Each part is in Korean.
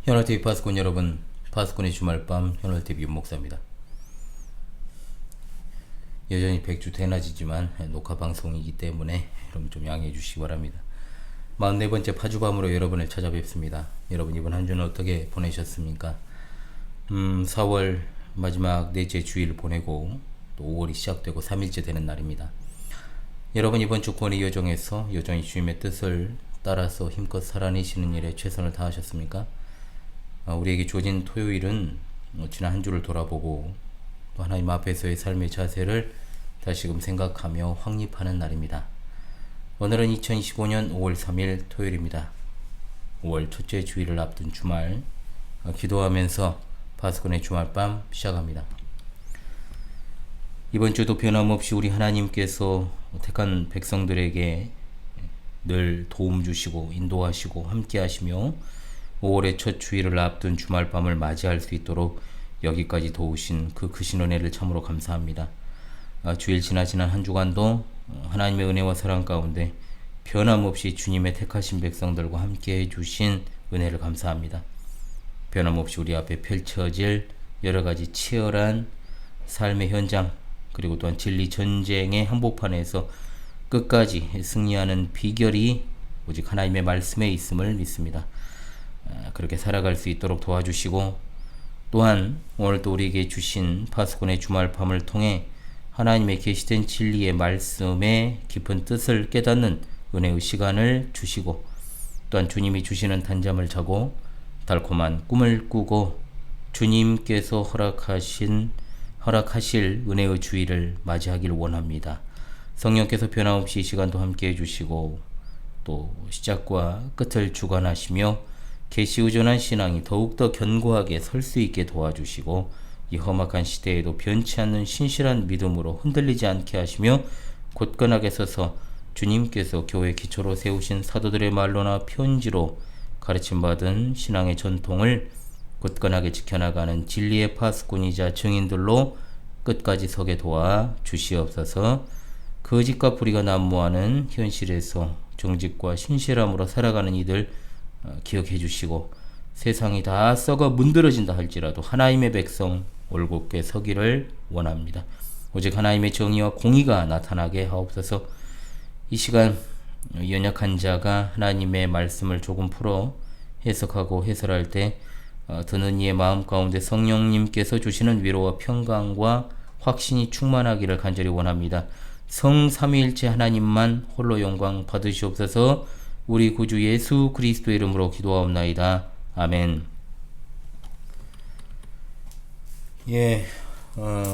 현월TV 파수꾼 여러분, 파수꾼의 주말밤 현월TV 윤목사입니다. 여전히 백주 대낮이지만 녹화 방송이기 때문에 여러분 좀 양해해 주시기 바랍니다. 44번째 파주밤으로 여러분을 찾아뵙습니다. 여러분 이번 한 주는 어떻게 보내셨습니까? 4월 마지막 넷째 주일 보내고 또 5월이 시작되고 3일째 되는 날입니다. 여러분 이번 주 권위 여정에서 여전히 주님의 뜻을 따라서 힘껏 살아내시는 일에 최선을 다하셨습니까? 우리에게 주어진 토요일은 지난 한 주를 돌아보고 또 하나님 앞에서의 삶의 자세를 다시금 생각하며 확립하는 날입니다. 오늘은 2025년 5월 3일 토요일입니다. 5월 첫째 주일을 앞둔 주말, 기도하면서 파수꾼의 주말밤 시작합니다. 이번 주도 변함없이 우리 하나님께서 택한 백성들에게 늘 도움 주시고 인도하시고 함께 하시며 5월의 첫 주일을 앞둔 주말밤을 맞이할 수 있도록 여기까지 도우신 그 크신 은혜를 참으로 감사합니다. 주일 지난 한 주간도 하나님의 은혜와 사랑 가운데 변함없이 주님의 택하신 백성들과 함께 해주신 은혜를 감사합니다. 변함없이 우리 앞에 펼쳐질 여러가지 치열한 삶의 현장 그리고 또한 진리 전쟁의 한복판에서 끝까지 승리하는 비결이 오직 하나님의 말씀에 있음을 믿습니다. 그렇게 살아갈 수 있도록 도와주시고 또한 오늘 또 우리에게 주신 파수꾼의 주말밤을 통해 하나님의 계시된 진리의 말씀의 깊은 뜻을 깨닫는 은혜의 시간을 주시고 또한 주님이 주시는 단잠을 자고 달콤한 꿈을 꾸고 주님께서 허락하실 은혜의 주일을 맞이하길 원합니다. 성령께서 변함없이 이 시간도 함께 해주시고 또 시작과 끝을 주관하시며 계시의존한 신앙이 더욱더 견고하게 설 수 있게 도와주시고 이 험악한 시대에도 변치 않는 신실한 믿음으로 흔들리지 않게 하시며 굳건하게 서서 주님께서 교회 기초로 세우신 사도들의 말로나 편지로 가르침받은 신앙의 전통을 굳건하게 지켜나가는 진리의 파수꾼이자 증인들로 끝까지 서게 도와 주시옵소서. 거짓과 불의가 난무하는 현실에서 정직과 신실함으로 살아가는 이들 기억해 주시고 세상이 다 썩어 문드러진다 할지라도 하나님의 백성 올곧게 서기를 원합니다. 오직 하나님의 정의와 공의가 나타나게 하옵소서. 이 시간 연약한 자가 하나님의 말씀을 조금 풀어 해석하고 해설할 때 듣는 이의 마음 가운데 성령님께서 주시는 위로와 평강과 확신이 충만하기를 간절히 원합니다. 성삼위일체 하나님만 홀로 영광 받으시옵소서. 우리 구주 예수 그리스도의 이름으로 기도하옵나이다. 아멘.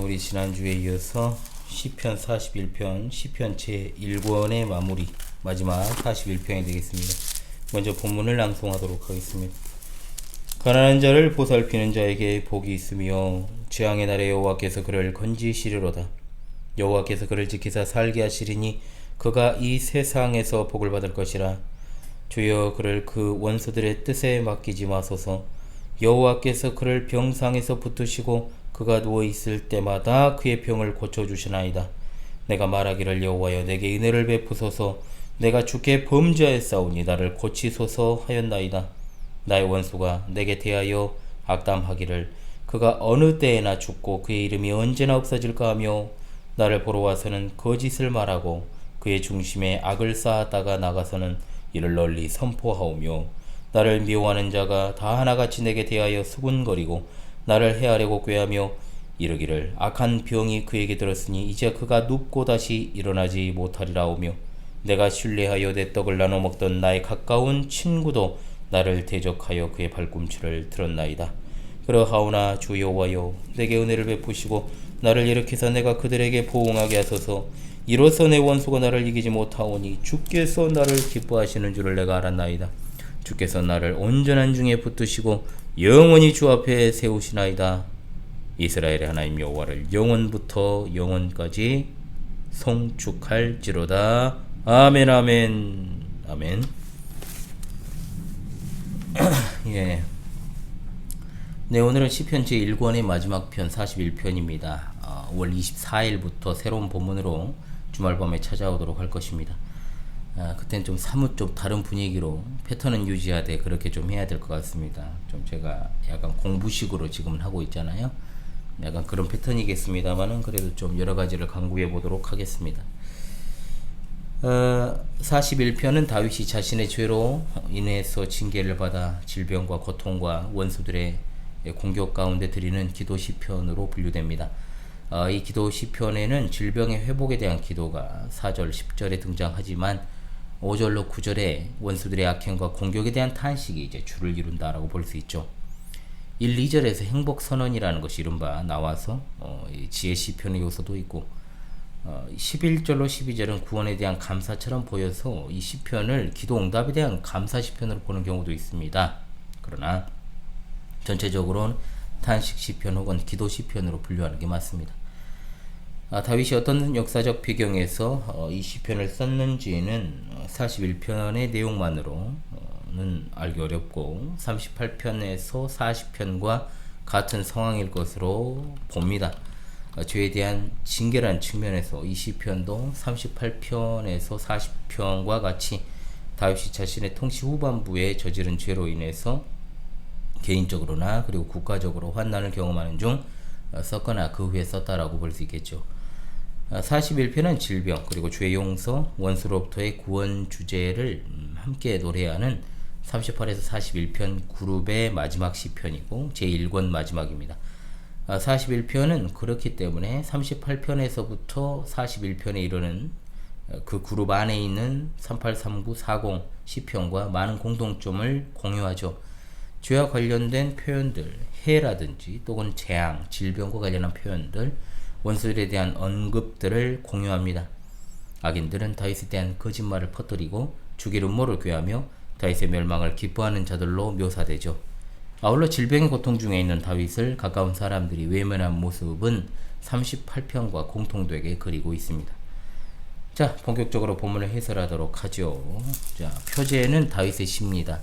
우리 지난주에 이어서 시편 41편, 시편 제1권의 마무리, 마지막 41편이 되겠습니다. 먼저 본문을 낭송하도록 하겠습니다. 가난한 자를 보살피는 자에게 복이 있으며 재앙의 날에 여호와께서 그를 건지시리로다. 여호와께서 그를 지키사 살게 하시리니 그가 이 세상에서 복을 받을 것이라. 주여 그를 그 원수들의 뜻에 맡기지 마소서. 여호와께서 그를 병상에서 붙드시고 그가 누워있을 때마다 그의 병을 고쳐주시나이다. 내가 말하기를 여호와여 내게 은혜를 베푸소서. 내가 주께 범죄하였사오니 나를 고치소서 하였나이다. 나의 원수가 내게 대하여 악담하기를 그가 어느 때에나 죽고 그의 이름이 언제나 없어질까 하며 나를 보러 와서는 거짓을 말하고 그의 중심에 악을 쌓았다가 나가서는 이를 널리 선포하오며 나를 미워하는 자가 다 하나같이 내게 대하여 수군거리고 나를 해하려고 꾀하며 이르기를 악한 병이 그에게 들었으니 이제 그가 눕고 다시 일어나지 못하리라 하오며 내가 신뢰하여 내 떡을 나눠 먹던 나의 가까운 친구도 나를 대적하여 그의 발꿈치를 들었나이다. 그러하오나 주 여호와여 내게 은혜를 베푸시고 나를 일으키사 내가 그들에게 보응하게 하소서. 이로써 내 원수가 나를 이기지 못하오니 주께서 나를 기뻐하시는 줄을 내가 알았나이다. 주께서 나를 온전한 중에 붙드시고 영원히 주 앞에 세우시나이다. 이스라엘의 하나님 여호와를 영원부터 영원까지 송축할지로다. 아멘 아멘 아멘. 네, 오늘은 시편 제1권의 마지막 편 41편입니다. 5월 24일부터 새로운 본문으로 주말밤에 찾아오도록 할 것입니다. 그때는 좀 사뭇 좀 다른 분위기로 패턴은 유지하되 그렇게 좀 해야 될 것 같습니다. 좀 제가 약간 공부식으로 지금은 하고 있잖아요. 약간 그런 패턴이겠습니다만은 그래도 좀 여러 가지를 강구해 보도록 하겠습니다. 41편은 다윗이 자신의 죄로 인해서 징계를 받아 질병과 고통과 원수들의 공격 가운데 드리는 기도 시편으로 분류됩니다. 이 기도 시편에는 질병의 회복에 대한 기도가 4절, 10절에 등장하지만 5절로 9절에 원수들의 악행과 공격에 대한 탄식이 이제 주를 이룬다라고 볼 수 있죠. 1, 2절에서 행복 선언이라는 것이 이른바 나와서 지혜 시편의 요소도 있고 11절로 12절은 구원에 대한 감사처럼 보여서 이 시편을 기도 응답에 대한 감사 시편으로 보는 경우도 있습니다. 그러나 전체적으로는 탄식 시편 혹은 기도 시편으로 분류하는 게 맞습니다. 다윗이 어떤 역사적 배경에서 이 시편을 썼는지는 41편의 내용만으로는 알기 어렵고 38편에서 40편과 같은 상황일 것으로 봅니다. 죄에 대한 징계라는 측면에서 이 시편도 38편에서 40편과 같이 다윗이 자신의 통치 후반부에 저지른 죄로 인해서 개인적으로나 그리고 국가적으로 환난을 경험하는 중 썼거나 그 후에 썼다라고 볼 수 있겠죠. 41편은 질병 그리고 죄 용서 원수로부터의 구원 주제를 함께 노래하는 38에서 41편 그룹의 마지막 시편이고 제1권 마지막입니다. 41편은 그렇기 때문에 38편에서부터 41편에 이르는 그 그룹 안에 있는 38, 39, 40 시편과 많은 공통점을 공유하죠. 죄와 관련된 표현들, 해라든지 또는 재앙, 질병과 관련한 표현들, 원수들에 대한 언급들을 공유합니다. 악인들은 다윗에 대한 거짓말을 퍼뜨리고 죽일 음모를 꾀하며 다윗의 멸망을 기뻐하는 자들로 묘사되죠. 아울러 질병의 고통 중에 있는 다윗을 가까운 사람들이 외면한 모습은 38편과 공통되게 그리고 있습니다. 자, 본격적으로 본문을 해설하도록 하죠. 자, 표제는 다윗의 시입니다.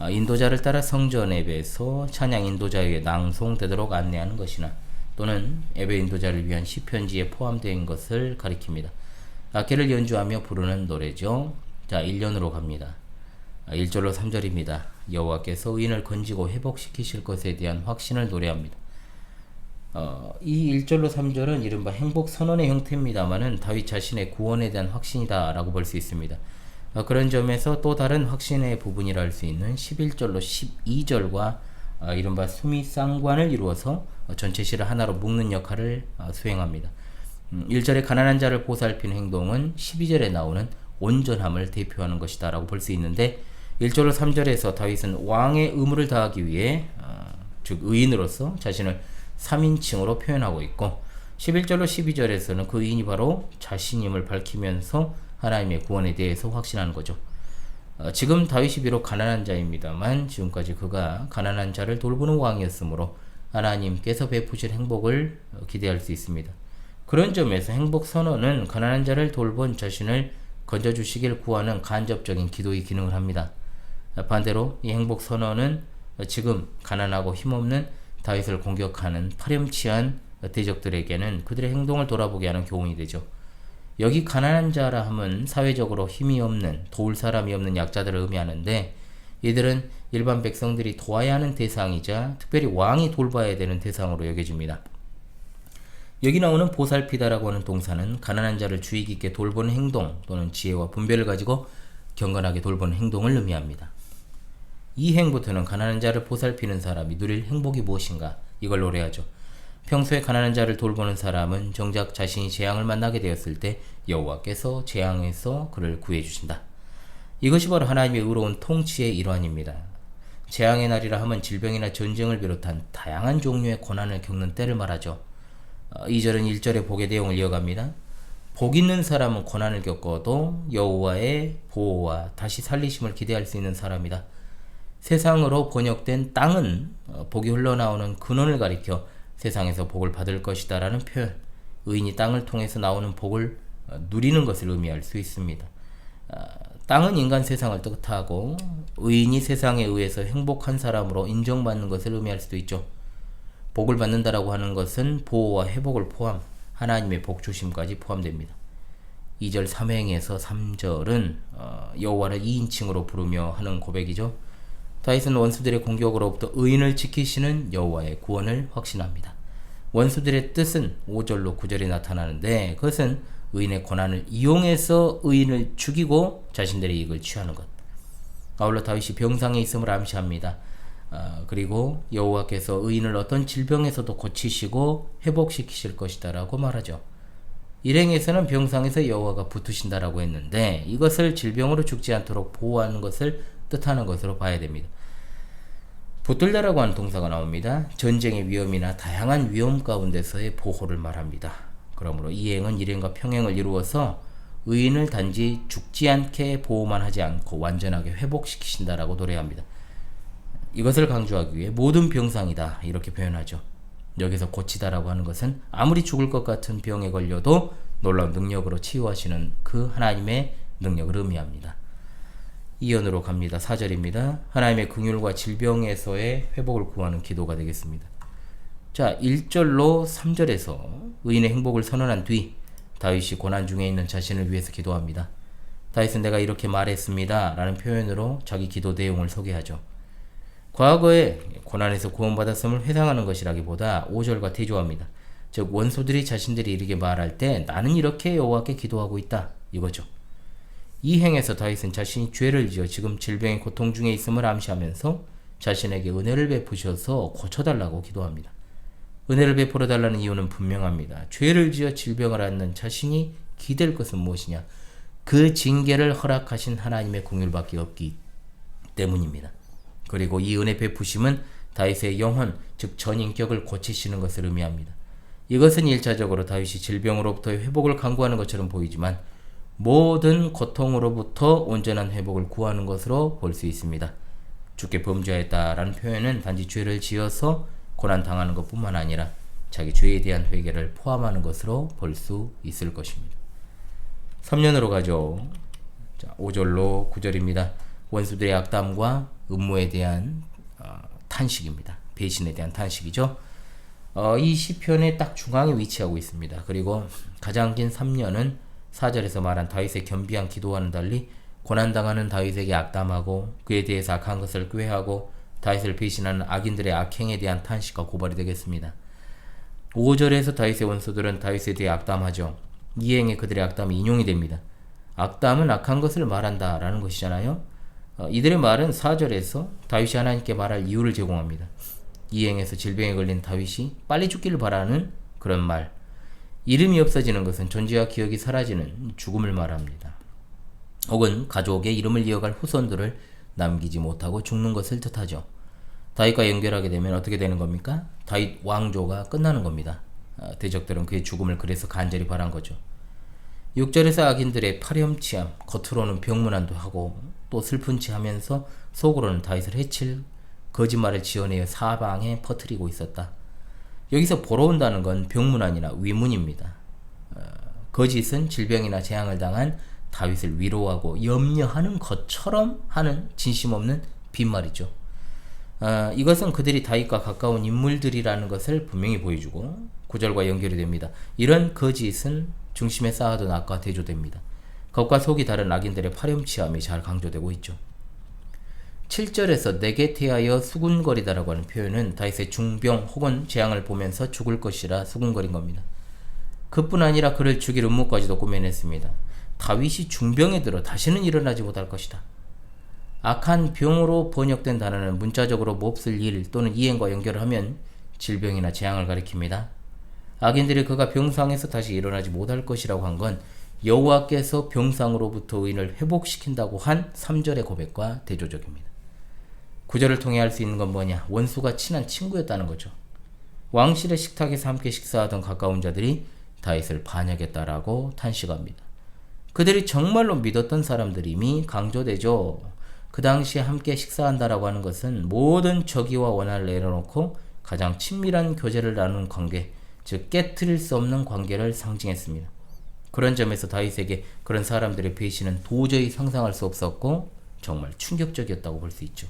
인도자를 따라 성전 예배에서 찬양 인도자에게 낭송되도록 안내하는 것이나 또는 예배 인도자를 위한 시편지에 포함된 것을 가리킵니다. 악기를 연주하며 부르는 노래죠. 자, 1년으로 갑니다. 1절로 3절입니다. 여호와께서 의인을 건지고 회복시키실 것에 대한 확신을 노래합니다. 이 1절로 3절은 이른바 행복 선언의 형태입니다만은 다윗 자신의 구원에 대한 확신이다 라고 볼 수 있습니다. 그런 점에서 또 다른 확신의 부분이라 할 수 있는 11절로 12절과 이른바 수미쌍관을 이루어서 전체 시를 하나로 묶는 역할을 수행합니다. 1절에 가난한 자를 보살피는 행동은 12절에 나오는 온전함을 대표하는 것이다 라고 볼 수 있는데 1절로 3절에서 다윗은 왕의 의무를 다하기 위해 즉 의인으로서 자신을 3인칭으로 표현하고 있고 11절로 12절에서는 그 의인이 바로 자신임을 밝히면서 하나님의 구원에 대해서 확신하는 거죠. 지금 다윗이 비록 가난한 자입니다만 지금까지 그가 가난한 자를 돌보는 왕이었으므로 하나님께서 베푸실 행복을 기대할 수 있습니다. 그런 점에서 행복 선언은 가난한 자를 돌본 자신을 건져주시길 구하는 간접적인 기도의 기능을 합니다. 반대로 이 행복 선언은 지금 가난하고 힘없는 다윗을 공격하는 파렴치한 대적들에게는 그들의 행동을 돌아보게 하는 교훈이 되죠. 여기 가난한 자라 함은 사회적으로 힘이 없는, 도울 사람이 없는 약자들을 의미하는데 이들은 일반 백성들이 도와야 하는 대상이자 특별히 왕이 돌봐야 되는 대상으로 여겨집니다. 여기 나오는 보살피다라고 하는 동사는 가난한 자를 주의 깊게 돌보는 행동 또는 지혜와 분별을 가지고 경건하게 돌보는 행동을 의미합니다. 이 행부터는 가난한 자를 보살피는 사람이 누릴 행복이 무엇인가 이걸 노래하죠. 평소에 가난한 자를 돌보는 사람은 정작 자신이 재앙을 만나게 되었을 때 여호와께서 재앙에서 그를 구해주신다. 이것이 바로 하나님의 의로운 통치의 일환입니다. 재앙의 날이라 하면 질병이나 전쟁을 비롯한 다양한 종류의 고난을 겪는 때를 말하죠. 2절은 1절의 복의 내용을 이어갑니다. 복 있는 사람은 고난을 겪어도 여호와의 보호와 다시 살리심을 기대할 수 있는 사람이다. 세상으로 번역된 땅은 복이 흘러나오는 근원을 가리켜 세상에서 복을 받을 것이다 라는 표현, 의인이 땅을 통해서 나오는 복을 누리는 것을 의미할 수 있습니다. 땅은 인간 세상을 뜻하고 의인이 세상에 의해서 행복한 사람으로 인정받는 것을 의미할 수도 있죠. 복을 받는다라고 하는 것은 보호와 회복을 포함 하나님의 복 주심까지 포함됩니다. 2절 3행에서 3절은 여호와를 2인칭으로 부르며 하는 고백이죠. 다윗은 원수들의 공격으로부터 의인을 지키시는 여호와의 구원을 확신합니다. 원수들의 뜻은 5절로 9절에 나타나는데 그것은 의인의 고난을 이용해서 의인을 죽이고 자신들의 이익을 취하는 것. 아울러 다윗이 병상에 있음을 암시합니다. 그리고 여호와께서 의인을 어떤 질병에서도 고치시고 회복시키실 것이다 라고 말하죠. 일행에서는 병상에서 여호와가 붙으신다라고 했는데 이것을 질병으로 죽지 않도록 보호하는 것을 뜻하는 것으로 봐야 됩니다. 붙들다라고 하는 동사가 나옵니다. 전쟁의 위험이나 다양한 위험 가운데서의 보호를 말합니다. 그러므로 이 행은 일행과 평행을 이루어서 의인을 단지 죽지 않게 보호만 하지 않고 완전하게 회복시키신다라고 노래합니다. 이것을 강조하기 위해 모든 병상이다 이렇게 표현하죠. 여기서 고치다라고 하는 것은 아무리 죽을 것 같은 병에 걸려도 놀라운 능력으로 치유하시는 그 하나님의 능력을 의미합니다. 이언으로 갑니다. 4절입니다. 하나님의 긍휼과 질병에서의 회복을 구하는 기도가 되겠습니다. 자, 1절로 3절에서 의인의 행복을 선언한 뒤 다윗이 고난 중에 있는 자신을 위해서 기도합니다. 다윗은 내가 이렇게 말했습니다 라는 표현으로 자기 기도 내용을 소개하죠. 과거에 고난에서 구원받았음을 회상하는 것이라기보다 5절과 대조합니다. 즉 원수들이 자신들이 이르게 말할 때 나는 이렇게 여호와께 기도하고 있다 이거죠. 이 행에서 다윗은 자신이 죄를 지어 지금 질병의 고통 중에 있음을 암시하면서 자신에게 은혜를 베푸셔서 고쳐달라고 기도합니다. 은혜를 베풀어 달라는 이유는 분명합니다. 죄를 지어 질병을 앓는 자신이 기댈 것은 무엇이냐? 그 징계를 허락하신 하나님의 긍휼밖에 없기 때문입니다. 그리고 이 은혜 베푸심은 다윗의 영혼, 즉 전인격을 고치시는 것을 의미합니다. 이것은 1차적으로 다윗이 질병으로부터의 회복을 강구하는 것처럼 보이지만 모든 고통으로부터 온전한 회복을 구하는 것으로 볼 수 있습니다. 주께 범죄하였다라는 표현은 단지 죄를 지어서 고난당하는 것뿐만 아니라 자기 죄에 대한 회개를 포함하는 것으로 볼 수 있을 것입니다. 3년으로 가죠. 자, 5절로 9절입니다. 원수들의 악담과 음모에 대한 탄식입니다. 배신에 대한 탄식이죠. 이 시편의 딱 중앙에 위치하고 있습니다. 그리고 가장 긴 3년은 4절에서 말한 다윗의 겸비한 기도와는 달리 고난당하는 다윗에게 악담하고 그에 대해서 악한 것을 꾀하고 다윗을 배신하는 악인들의 악행에 대한 탄식과 고발이 되겠습니다. 5절에서 다윗의 원수들은 다윗에 대해 악담하죠. 이 행에 그들의 악담이 인용이 됩니다. 악담은 악한 것을 말한다 라는 것이잖아요. 이들의 말은 4절에서 다윗이 하나님께 말할 이유를 제공합니다. 이 행에서 질병에 걸린 다윗이 빨리 죽기를 바라는 그런 말. 이름이 없어지는 것은 존재와 기억이 사라지는 죽음을 말합니다. 혹은 가족의 이름을 이어갈 후손들을 남기지 못하고 죽는 것을 뜻하죠. 다윗과 연결하게 되면 어떻게 되는 겁니까? 다윗 왕조가 끝나는 겁니다. 대적들은 그의 죽음을 그래서 간절히 바란 거죠. 6절에서 악인들의 파렴치함, 겉으로는 병문안도 하고 또 슬픈 체 하면서 속으로는 다윗을 해칠 거짓말을 지어내어 사방에 퍼뜨리고 있었다. 여기서 보러 온다는 건 병문안이나 위문입니다. 거짓은 질병이나 재앙을 당한 다윗을 위로하고 염려하는 것처럼 하는 진심 없는 빈말이죠. 이것은 그들이 다윗과 가까운 인물들이라는 것을 분명히 보여주고 9절과 연결이 됩니다. 이런 거짓은 중심에 쌓아둔 악과 대조됩니다. 겉과 속이 다른 악인들의 파렴치함이 잘 강조되고 있죠. 7절에서 내게 대하여 수군거리다라고 하는 표현은 다윗의 중병 혹은 재앙을 보면서 죽을 것이라 수군거린 겁니다. 그뿐 아니라 그를 죽일 음모까지도 꾸며냈습니다. 다윗이 중병에 들어 다시는 일어나지 못할 것이다. 악한 병으로 번역된 단어는 문자적으로 몹쓸 일 또는 이행과 연결을 하면 질병이나 재앙을 가리킵니다. 악인들이 그가 병상에서 다시 일어나지 못할 것이라고 한 건 여호와께서 병상으로부터 의인을 회복시킨다고 한 3절의 고백과 대조적입니다. 9절을 통해 알 수 있는 건 뭐냐? 원수가 친한 친구였다는 거죠. 왕실의 식탁에서 함께 식사하던 가까운 자들이 다윗을 반역했다라고 탄식합니다. 그들이 정말로 믿었던 사람들임이 강조되죠. 그 당시에 함께 식사한다라고 하는 것은 모든 적의와 원한을 내려놓고 가장 친밀한 교제를 나누는 관계, 즉 깨트릴 수 없는 관계를 상징했습니다. 그런 점에서 다윗에게 그런 사람들의 배신은 도저히 상상할 수 없었고 정말 충격적이었다고 볼 수 있죠.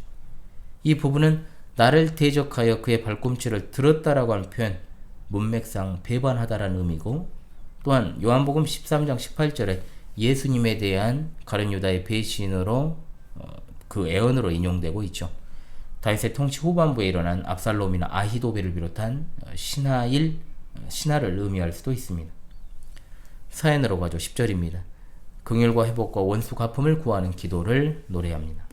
이 부분은 나를 대적하여 그의 발꿈치를 들었다라고 하는 표현, 문맥상 배반하다라는 의미고, 또한 요한복음 13장 18절에 예수님에 대한 가룟 유다의 배신으로 그 애언으로 인용되고 있죠. 다윗의 통치 후반부에 일어난 압살롬이나 아히도벨을 비롯한 신하를 의미할 수도 있습니다. 사연으로 가죠. 10절입니다. 긍휼과 회복과 원수 갚음을 구하는 기도를 노래합니다.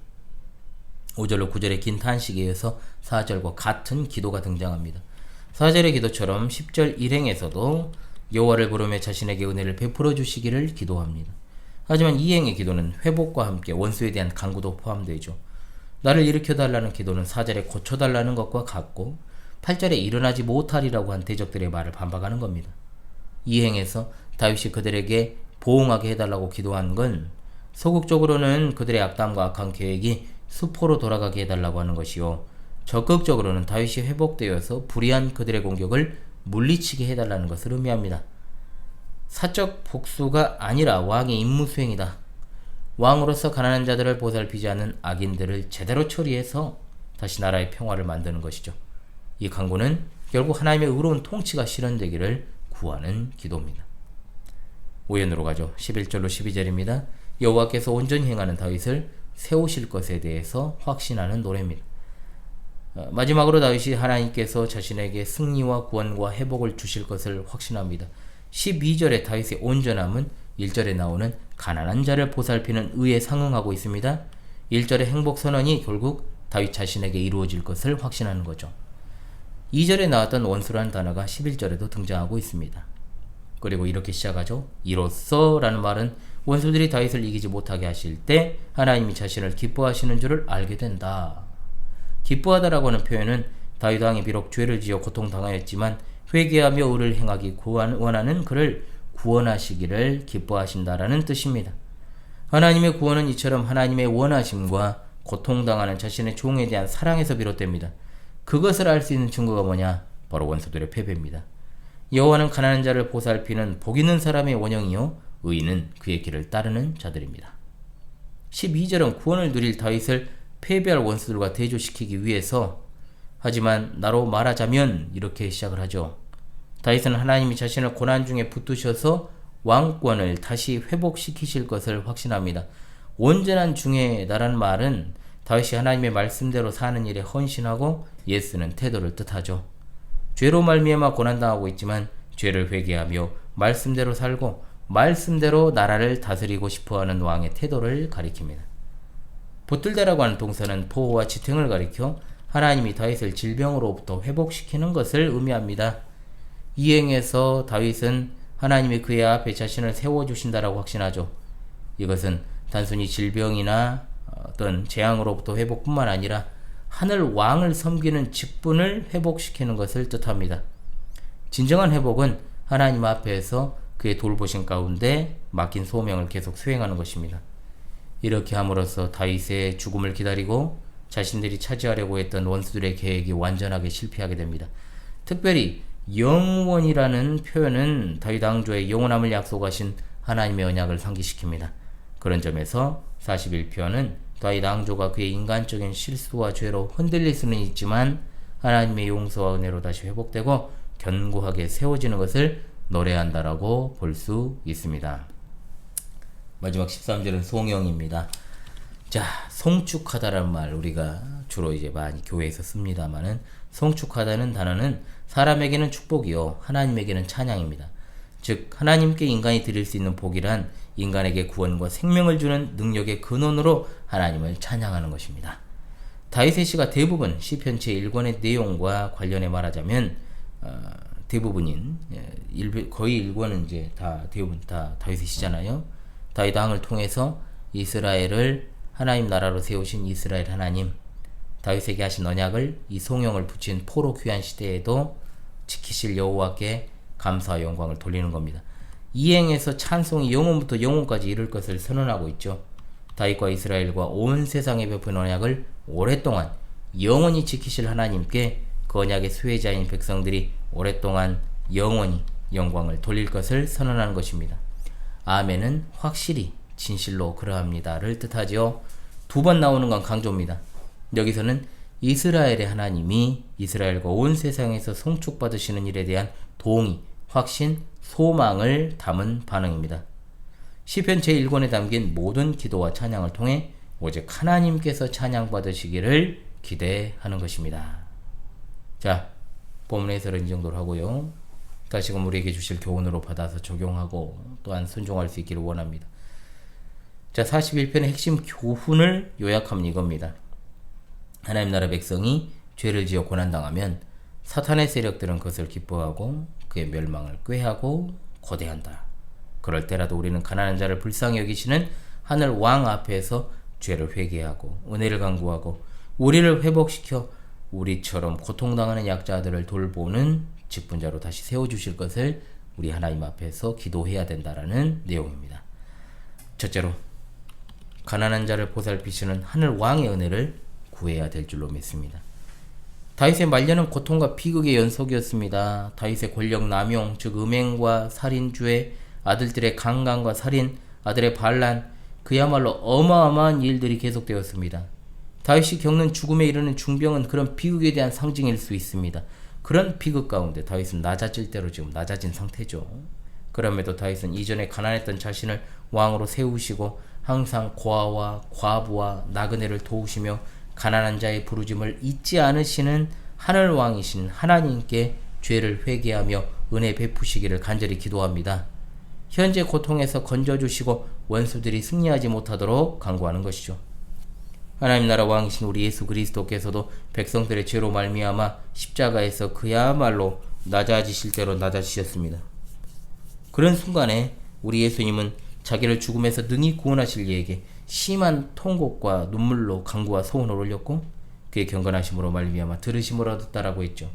5절로 9절의 긴 탄식에 이어서 4절과 같은 기도가 등장합니다. 4절의 기도처럼 10절 일행에서도 여호와를 부르며 자신에게 은혜를 베풀어 주시기를 기도합니다. 하지만 이행의 기도는 회복과 함께 원수에 대한 간구도 포함되죠. 나를 일으켜달라는 기도는 4절에 고쳐달라는 것과 같고 8절에 일어나지 못하리라고 한 대적들의 말을 반박하는 겁니다. 이행에서 다윗이 그들에게 보응하게 해달라고 기도한 건 소극적으로는 그들의 악담과 악한 계획이 수포로 돌아가게 해달라고 하는 것이요, 적극적으로는 다윗이 회복되어서 불의한 그들의 공격을 물리치게 해달라는 것을 의미합니다. 사적 복수가 아니라 왕의 임무 수행이다. 왕으로서 가난한 자들을 보살피지 않는 악인들을 제대로 처리해서 다시 나라의 평화를 만드는 것이죠. 이 간구는 결국 하나님의 의로운 통치가 실현되기를 구하는 기도입니다. 5연으로 가죠. 11절로 12절입니다. 여호와께서 온전히 행하는 다윗을 세우실 것에 대해서 확신하는 노래입니다. 마지막으로 다윗이 하나님께서 자신에게 승리와 구원과 회복을 주실 것을 확신합니다. 12절의 다윗의 온전함은 1절에 나오는 가난한 자를 보살피는 의에 상응하고 있습니다. 1절의 행복 선언이 결국 다윗 자신에게 이루어질 것을 확신하는 거죠. 2절에 나왔던 원수라는 단어가 11절에도 등장하고 있습니다. 그리고 이렇게 시작하죠. 이로써 라는 말은 원수들이 다윗을 이기지 못하게 하실 때 하나님이 자신을 기뻐하시는 줄을 알게 된다. 기뻐하다라고 하는 표현은 다윗 왕이 비록 죄를 지어 고통당하였지만 회개하며 의를 행하기 원하는 그를 구원하시기를 기뻐하신다라는 뜻입니다. 하나님의 구원은 이처럼 하나님의 원하심과 고통당하는 자신의 종에 대한 사랑에서 비롯됩니다. 그것을 알 수 있는 증거가 뭐냐? 바로 원수들의 패배입니다. 여호와는 가난한 자를 보살피는 복 있는 사람의 원형이요 의인은 그의 길을 따르는 자들입니다. 12절은 구원을 누릴 다윗을 패배할 원수들과 대조시키기 위해서, 하지만 나로 말하자면 이렇게 시작을 하죠. 다윗은 하나님이 자신을 고난 중에 붙드셔서 왕권을 다시 회복시키실 것을 확신합니다. 온전한 중에 나라는 말은 다윗이 하나님의 말씀대로 사는 일에 헌신하고 예쓰는 태도를 뜻하죠. 죄로 말미암아 고난당하고 있지만 죄를 회개하며 말씀대로 살고 말씀대로 나라를 다스리고 싶어하는 왕의 태도를 가리킵니다. 붙들다라고 하는 동사는 보호와 지탱을 가리켜 하나님이 다윗을 질병으로부터 회복시키는 것을 의미합니다. 이행에서 다윗은 하나님이 그의 앞에 자신을 세워주신다라고 확신하죠. 이것은 단순히 질병이나 어떤 재앙으로부터 회복뿐만 아니라 하늘 왕을 섬기는 직분을 회복시키는 것을 뜻합니다. 진정한 회복은 하나님 앞에서 그의 돌보심 가운데 맡긴 소명을 계속 수행하는 것입니다. 이렇게 함으로써 다윗의 죽음을 기다리고 자신들이 차지하려고 했던 원수들의 계획이 완전하게 실패하게 됩니다. 특별히 영원이라는 표현은 다윗 왕조의 영원함을 약속하신 하나님의 언약을 상기시킵니다. 그런 점에서 41편은 다윗 왕조가 그의 인간적인 실수와 죄로 흔들릴 수는 있지만 하나님의 용서와 은혜로 다시 회복되고 견고하게 세워지는 것을 노래한다라고 볼 수 있습니다. 마지막 13절은 송영입니다. 자, 송축하다라는 말 우리가 주로 이제 많이 교회에서 씁니다만은, 송축하다는 단어는 사람에게는 축복이요 하나님에게는 찬양입니다. 즉 하나님께 인간이 드릴 수 있는 복이란 인간에게 구원과 생명을 주는 능력의 근원으로 하나님을 찬양하는 것입니다. 다윗의 시가 대부분 시편 제1권의 내용과 관련해 말하자면 대부분인 거의 1권은 이제 대부분 다 다윗의 시잖아요. 다윗 왕을 통해서 이스라엘을 하나님 나라로 세우신 이스라엘 하나님, 다윗에게 하신 언약을 이 송영을 붙인 포로 귀환 시대에도 지키실 여호와께 감사와 영광을 돌리는 겁니다. 이행에서 찬송이 영원부터 영원까지 이룰 것을 선언하고 있죠. 다윗과 이스라엘과 온 세상에 베푼 언약을 오랫동안 영원히 지키실 하나님께 그 언약의 수혜자인 백성들이 오랫동안 영원히 영광을 돌릴 것을 선언하는 것입니다. 아멘은 확실히 진실로 그러합니다를 뜻하죠. 두 번 나오는 건 강조입니다. 여기서는 이스라엘의 하나님이 이스라엘과 온 세상에서 송축받으시는 일에 대한 동의, 확신, 소망을 담은 반응입니다. 시편 제1권에 담긴 모든 기도와 찬양을 통해 오직 하나님께서 찬양받으시기를 기대하는 것입니다. 자, 본문 해설은 이 정도로 하고요. 다시금 우리에게 주실 교훈으로 받아서 적용하고 또한 순종할 수 있기를 원합니다. 자, 41편의 핵심 교훈을 요약하면 이겁니다. 하나님 나라 백성이 죄를 지어 고난당하면 사탄의 세력들은 그것을 기뻐하고 그의 멸망을 꾀하고 고대한다. 그럴 때라도 우리는 가난한 자를 불쌍히 여기시는 하늘 왕 앞에서 죄를 회개하고 은혜를 간구하고 우리를 회복시켜 우리처럼 고통당하는 약자들을 돌보는 직분자로 다시 세워주실 것을 우리 하나님 앞에서 기도해야 된다라는 내용입니다. 첫째로 가난한 자를 보살피시는 하늘 왕의 은혜를 구해야 될 줄로 믿습니다. 다윗의 말년은 고통과 비극의 연속이었습니다. 다윗의 권력 남용, 즉 음행과 살인죄, 아들들의 강간과 살인, 아들의 반란, 그야말로 어마어마한 일들이 계속되었습니다. 다윗이 겪는 죽음에 이르는 중병은 그런 비극에 대한 상징일 수 있습니다. 그런 비극 가운데 다윗은 낮아질 대로 지금 낮아진 상태죠. 그럼에도 다윗은 이전에 가난했던 자신을 왕으로 세우시고 항상 고아와 과부와 나그네를 도우시며 가난한 자의 부르짐을 잊지 않으시는 하늘 왕이신 하나님께 죄를 회개하며 은혜 베푸시기를 간절히 기도합니다. 현재 고통에서 건져주시고 원수들이 승리하지 못하도록 간구하는 것이죠. 하나님 나라 왕이신 우리 예수 그리스도께서도 백성들의 죄로 말미암아 십자가에서 그야말로 낮아지실 대로 낮아지셨습니다. 그런 순간에 우리 예수님은 자기를 죽음에서 능히 구원하실 이에게 심한 통곡과 눈물로 간구와 소원을 올렸고 그의 경건하심으로 말미암아 들으심을 얻었다라고 했죠.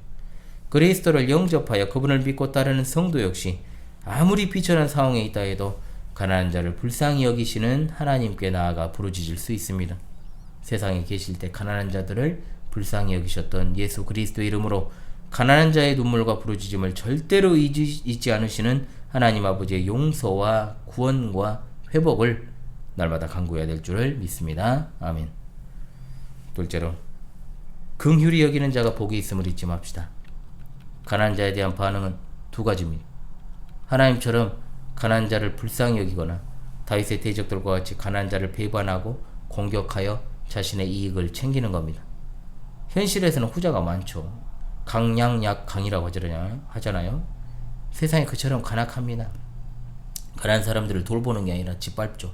그리스도를 영접하여 그분을 믿고 따르는 성도 역시 아무리 비천한 상황에 있다 해도 가난한 자를 불쌍히 여기시는 하나님께 나아가 부르짖을 수 있습니다. 세상에 계실 때 가난한 자들을 불쌍히 여기셨던 예수 그리스도 이름으로 가난한 자의 눈물과 부르짖음을 절대로 잊지 않으시는 하나님 아버지의 용서와 구원과 회복을 날마다 간구해야 될 줄을 믿습니다. 아멘. 둘째로 긍휼히 여기는 자가 복이 있음을 잊지 맙시다. 가난한 자에 대한 반응은 두 가지입니다. 하나님처럼 가난한 자를 불쌍히 여기거나 다윗의 대적들과 같이 가난한 자를 배반하고 공격하여 자신의 이익을 챙기는 겁니다. 현실에서는 후자가 많죠. 강약약강이라고 하잖아요. 세상이 그처럼 간악합니다. 가난한 사람들을 돌보는 게 아니라 짓밟죠.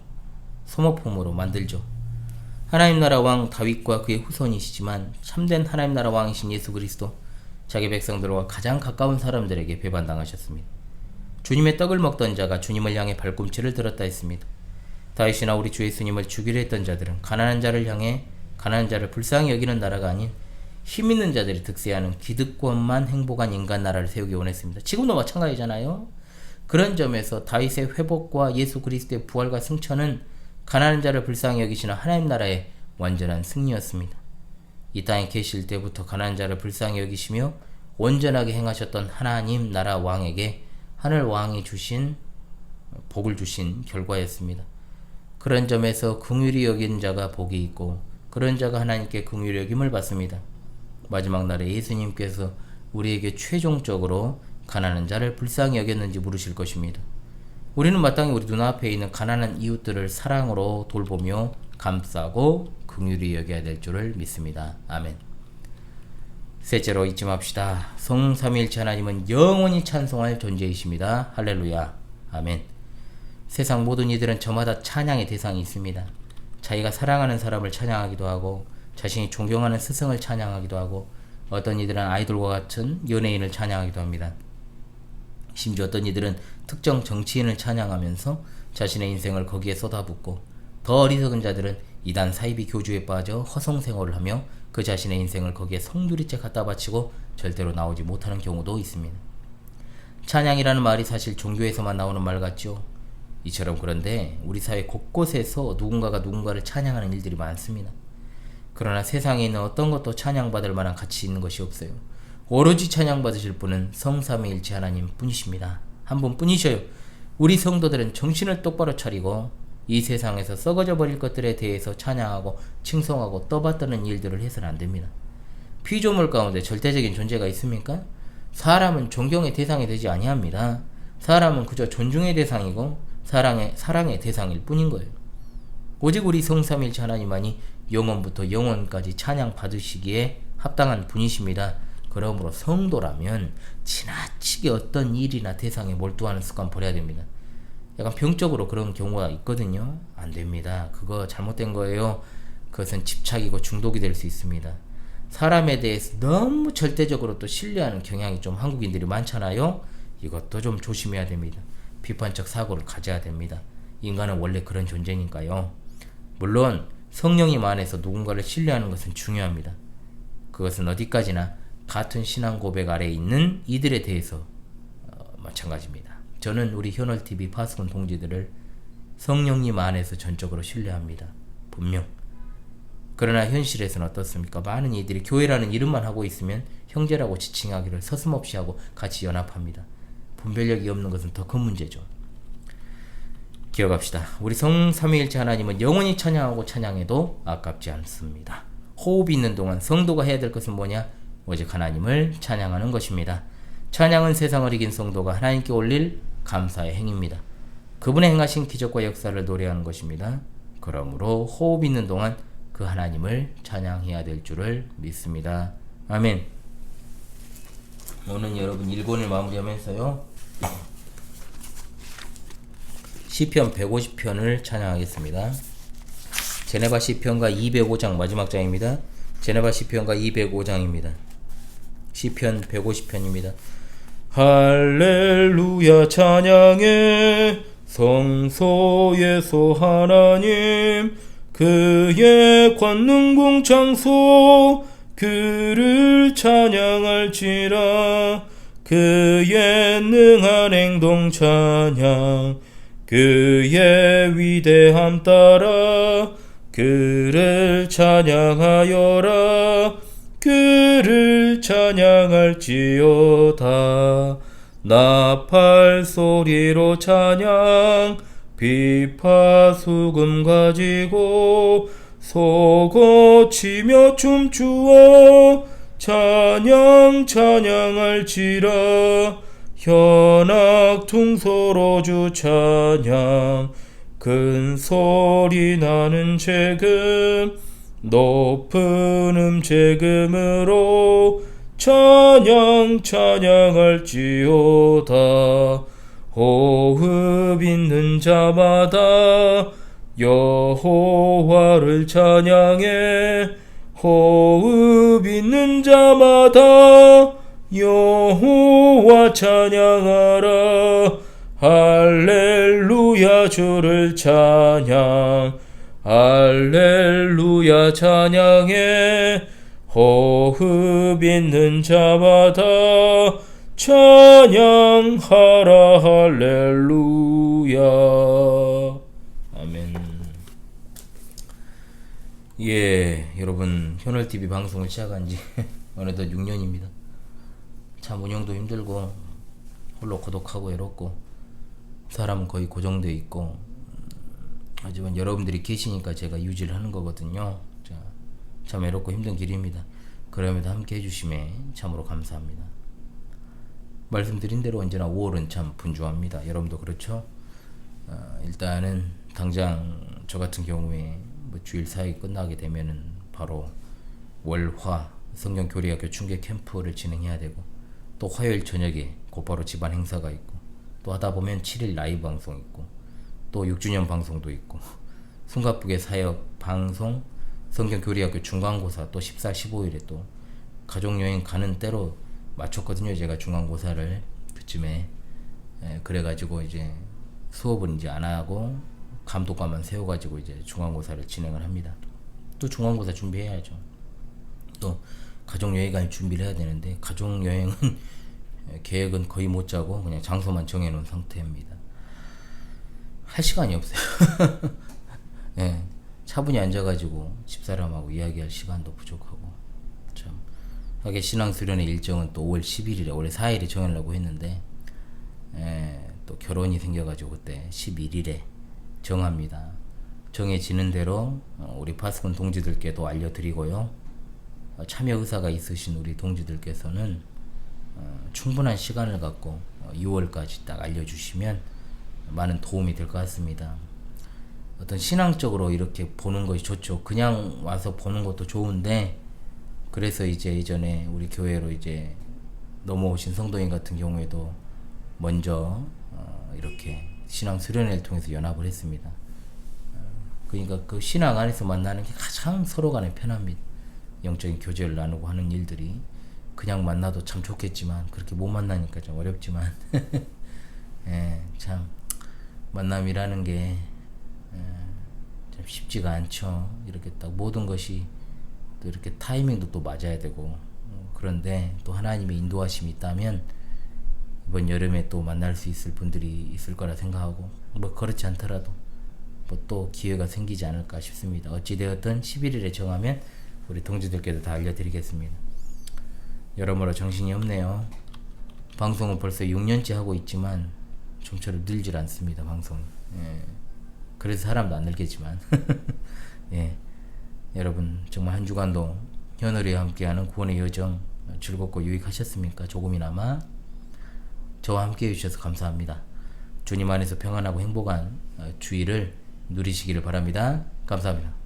소모품으로 만들죠. 하나님 나라 왕 다윗과 그의 후손이시지만 참된 하나님 나라 왕이신 예수 그리스도, 자기 백성들과 가장 가까운 사람들에게 배반당하셨습니다. 주님의 떡을 먹던 자가 주님을 향해 발꿈치를 들었다 했습니다. 다윗이나 우리 주 예수님을 죽이려 했던 자들은 가난한 자를 향해 가난한 자를 불쌍히 여기는 나라가 아닌 힘있는 자들이 득세하는 기득권만 행복한 인간 나라를 세우기 원했습니다. 지금도 마찬가지잖아요. 그런 점에서 다윗의 회복과 예수 그리스도의 부활과 승천은 가난한 자를 불쌍히 여기시는 하나님 나라의 완전한 승리였습니다. 이 땅에 계실 때부터 가난한 자를 불쌍히 여기시며 온전하게 행하셨던 하나님 나라 왕에게 하늘 왕이 주신 복을 주신 결과였습니다. 그런 점에서 긍휼히 여긴 자가 복이 있고 그런 자가 하나님께 긍휼히 여김을 받습니다. 마지막 날에 예수님께서 우리에게 최종적으로 가난한 자를 불쌍히 여겼는지 물으실 것입니다. 우리는 마땅히 우리 눈앞에 있는 가난한 이웃들을 사랑으로 돌보며 감싸고 긍휼히 여겨야 될 줄을 믿습니다. 아멘. 셋째로 잊지 맙시다. 성삼위일체 하나님은 영원히 찬송할 존재이십니다. 할렐루야. 아멘. 세상 모든 이들은 저마다 찬양의 대상이 있습니다. 자기가 사랑하는 사람을 찬양하기도 하고 자신이 존경하는 스승을 찬양하기도 하고 어떤 이들은 아이돌과 같은 연예인을 찬양하기도 합니다. 심지어 어떤 이들은 특정 정치인을 찬양하면서 자신의 인생을 거기에 쏟아붓고 더 어리석은 자들은 이단 사이비 교주에 빠져 허송생활을 하며 그 자신의 인생을 거기에 성두리째 갖다 바치고 절대로 나오지 못하는 경우도 있습니다. 찬양이라는 말이 사실 종교에서만 나오는 말 같죠. 이처럼 그런데 우리 사회 곳곳에서 누군가가 누군가를 찬양하는 일들이 많습니다. 그러나 세상에 있는 어떤 것도 찬양받을 만한 가치 있는 것이 없어요. 오로지 찬양받으실 분은 성삼위일체 하나님 뿐이십니다. 한 분뿐이셔요. 우리 성도들은 정신을 똑바로 차리고 이 세상에서 썩어져 버릴 것들에 대해서 찬양하고 칭송하고 떠받드는 일들을 해서는 안 됩니다. 피조물 가운데 절대적인 존재가 있습니까? 사람은 존경의 대상이 되지 아니합니다. 사람은 그저 존중의 대상이고 사랑의 대상일 뿐인 거예요. 오직 우리 성삼일체 하나님만이 영원부터 영원까지 찬양 받으시기에 합당한 분이십니다. 그러므로 성도라면 지나치게 어떤 일이나 대상에 몰두하는 습관 버려야 됩니다. 약간 병적으로 그런 경우가 있거든요. 안 됩니다. 그거 잘못된 거예요. 그것은 집착이고 중독이 될 수 있습니다. 사람에 대해서 너무 절대적으로 또 신뢰하는 경향이 좀 한국인들이 많잖아요. 이것도 좀 조심해야 됩니다. 비판적 사고를 가져야 됩니다. 인간은 원래 그런 존재니까요. 물론 성령님 안에서 누군가를 신뢰하는 것은 중요합니다. 그것은 어디까지나 같은 신앙 고백 아래에 있는 이들에 대해서 마찬가지입니다. 저는 우리 현월TV 파수꾼 동지들을 성령님 안에서 전적으로 신뢰합니다. 분명. 그러나 현실에서는 어떻습니까? 많은 이들이 교회라는 이름만 하고 있으면 형제라고 지칭하기를 서슴없이 하고 같이 연합합니다. 분별력이 없는 것은 더 큰 문제죠. 기억합시다. 우리 성삼위일체 하나님은 영원히 찬양하고 찬양해도 아깝지 않습니다. 호흡이 있는 동안 성도가 해야 될 것은 뭐냐? 오직 하나님을 찬양하는 것입니다. 찬양은 세상을 이긴 성도가 하나님께 올릴 감사의 행위입니다. 그분의 행하신 기적과 역사를 노래하는 것입니다. 그러므로 호흡 있는 동안 그 하나님을 찬양해야 될 줄을 믿습니다. 아멘. 오늘 여러분 1권을 마무리하면서요, 시편 150편을 찬양하겠습니다. 제네바 시편가 205장 마지막 장입니다. 제네바 시편가 205장입니다. 시편 150편입니다. 할렐루야 찬양해 성소에서 하나님 그의 권능궁 창소 그를 찬양할지라 그의 능한 행동 찬양 그의 위대함 따라 그를 찬양하여라 그를 찬양할지어다 나팔 소리로 찬양 비파 수금 가지고 소고치며 춤추어 찬양할지라 현악 퉁소로주 찬양 큰 소리 나는 재금 높은 재금으로 찬양할지어다 호흡 있는 자마다 여호와를 찬양해 호흡 있는 자마다 여호와 찬양하라 할렐루야 주를 찬양 할렐루야 찬양해 호흡 있는 자마다 찬양하라 할렐루야 아멘. 예, 여러분 현월TV 방송을 시작한지 어느덧 6년입니다. 참 운영도 힘들고 홀로 고독하고 외롭고 사람은 거의 고정되어 있고 하지만 여러분들이 계시니까 제가 유지를 하는 거거든요. 자, 참 외롭고 힘든 길입니다. 그럼에도 함께 해주심에 참으로 감사합니다. 말씀드린 대로 언제나 5월은 참 분주합니다. 여러분도 그렇죠? 일단은 당장 저 같은 경우에 뭐 주일 사역이 끝나게 되면은 바로 월화 성경 교리학교 중계 캠프를 진행해야 되고 또 화요일 저녁에 곧바로 집안 행사가 있고 또 하다 보면 7일 라이브 방송 있고 또 6주년 방송도 있고 숨가쁘게 사역 방송 성경 교리학교 중간고사 또 14, 15일에 또 가족여행 가는 때로 맞췄거든요. 제가 중간고사를 그쯤에 그래가지고 이제 수업은 이제 안 하고 감독관만 세워가지고 이제 중간고사를 진행을 합니다. 또 중간고사 준비해야죠. 또 가족여행까지 준비를 해야 되는데 가족여행은 계획은 거의 못 짜고 그냥 장소만 정해놓은 상태입니다. 할 시간이 없어요. 네, 차분히 앉아가지고 집사람하고 이야기할 시간도 부족하고 참 하게 신앙수련의 일정은 또 5월 11일에 원래 4일에 정하려고 했는데 또 결혼이 생겨가지고 그때 11일에 정합니다. 정해지는 대로 우리 파수꾼 동지들께도 알려드리고요. 참여 의사가 있으신 우리 동지들께서는 충분한 시간을 갖고 6월까지 딱 알려주시면 많은 도움이 될 것 같습니다. 어떤 신앙적으로 이렇게 보는 것이 좋죠. 그냥 와서 보는 것도 좋은데, 그래서 이제 예전에 우리 교회로 이제 넘어오신 성도인 같은 경우에도 먼저 이렇게 신앙 수련회를 통해서 연합을 했습니다. 그러니까 그 신앙 안에서 만나는 게 가장 서로 간에 편합니다. 영적인 교제를 나누고 하는 일들이 그냥 만나도 참 좋겠지만 그렇게 못 만나니까 좀 어렵지만 예, 참 만남이라는 게 참 쉽지가 않죠. 이렇게 딱 모든 것이 또 이렇게 타이밍도 또 맞아야 되고 그런데 또 하나님의 인도하심이 있다면 이번 여름에 또 만날 수 있을 분들이 있을 거라 생각하고, 뭐 그렇지 않더라도 뭐 또 기회가 생기지 않을까 싶습니다. 어찌되었든 11일에 정하면 우리 동지들께도 다 알려드리겠습니다. 여러모로 정신이 없네요. 방송은 벌써 6년째 하고 있지만 좀처럼 늘질 않습니다. 방송. 예. 그래서 사람도 안 늘겠지만 예. 여러분 정말 한 주간도 현우리와 함께하는 구원의 여정 즐겁고 유익하셨습니까? 조금이나마 저와 함께 해주셔서 감사합니다. 주님 안에서 평안하고 행복한 주일을 누리시기를 바랍니다. 감사합니다.